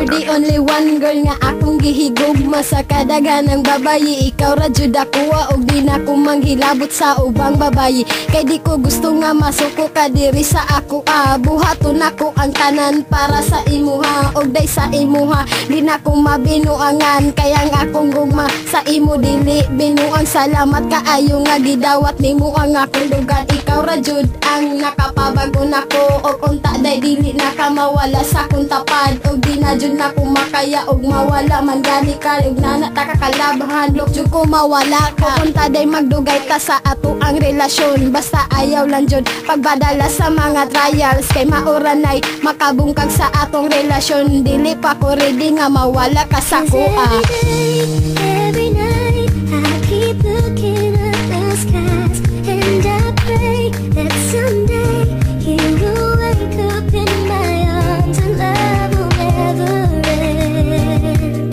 the only one girl nga akong gihigugma sa kadaghanang babayi. Ikaw ra jud ako og di na ko manghilabot sa ubang babayi. Kay di ko gusto nga masuko ka diri sa ako buhaton ako ang tanan para sa imuha og day sa imuha. Di na ko mabinuangan kaya ang akong gugma sa imo dili binuang. Salamat kaayo nga gidawat nimo ang akong lugar. Ikaw ra jud ang nakapabago nako og unta day dili na ka mawala sa akong tapad og di na jud na ko makaya og mawala man gani ka og nana ta kakalabahan lok jud ko mawala ka. Unta day magdugay ta sa ato ang relasyon basta ayaw lang jud pagbadala sa mga trials kay mauranay makabungkag sa atong relasyon. Dili pa ko ready nga mawala ka sa kuha. Every night I keep looking at the skies and I pray that someday you will wake up in my arms and love will never end.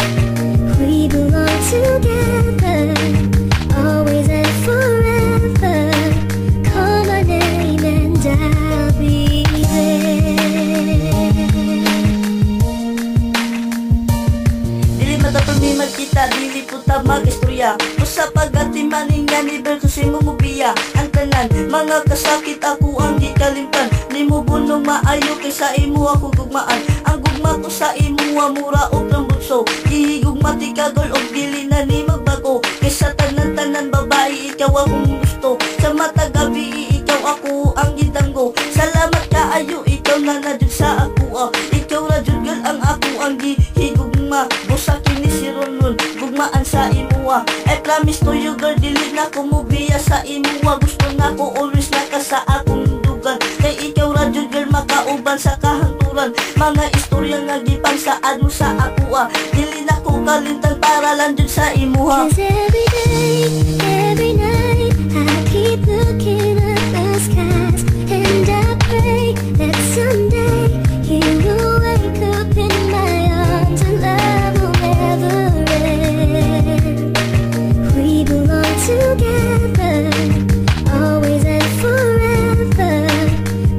We belong together, always and forever. Call my name and I'll be there. Dili matapamimal kita, dili puta mag-istorya. Usa pag-atimanin nga ni versus imo mubiya. Ang tanan, mga kasakit ako ang di kalimtan. Di mo bunong maayo kaysa imo ako gugmaan. Ang gugma ko sa imo mura o tambutso. Ihigugma ti kagol o dili na ni magbago. Kaysa tanan-tanan babae ikaw akong gusto. Sa mata gabi ikaw ako ang gitanggo. Salamat kaayo ikaw na nadyo sa ako Ikaw na jud girl ang ako ang gihigugma. Busa kini si Ronron gugmaan sa imo I promise to you girl dili na ko mubiya sa imo Gusto na ko always na ka sa akong dugan. Kay ikaw ra jud girl makauban sa kahangturan. Mga istorya nga gipang saad mo sa ako Dili na ko kalimtan para lang jud sa imo 'Cause every day, every night I keep looking at the skies and I pray that someday you will wake up in my arms and love will never end. We belong together, always and forever.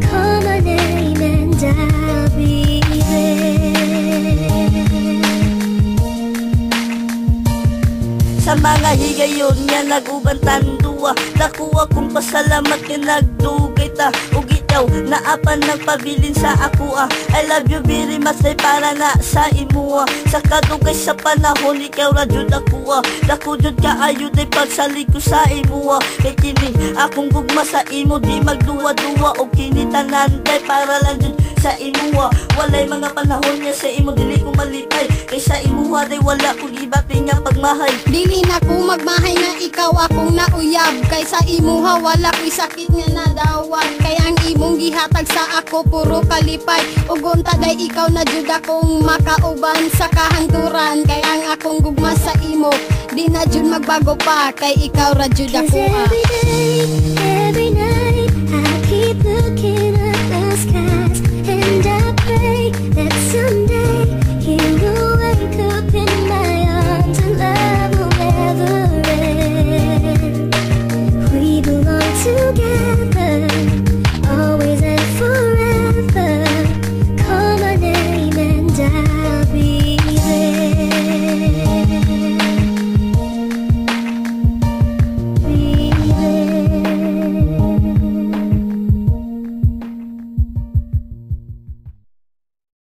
Call my name and I'll be there. Sa mga higayon nga nagubantan duwa, nakuha kong pasalamat nga nagdugay ta. Ug ikaw naapan nagpabilin sa ako I love you very much ay para na sa imo Sa kadugay sa panahon ikaw ra jud ako Dako jud kaayo day pagsalig ko sa imo Kay kini akong gugma sa imo di magduwa-duwa og kini tanan day para lang jud sa imo Walay mga panahon nga sa imo dili ko malipay. Kay sa imo day wala ko gibati nga pagmahay. Dili na ko magmahay nga ikaw akong nauyab. Kay sa imuha wala ko'y sakit nga nadawat. Kay ang imong gihatag sa ako puro kalipay. Ug unta day ikaw na jud akong makauban sa kahangturan. Kay ang akong gugma sa imo di na jud magbago pa. Kay ikaw ra jud 'Cause ako every day, every night I keep looking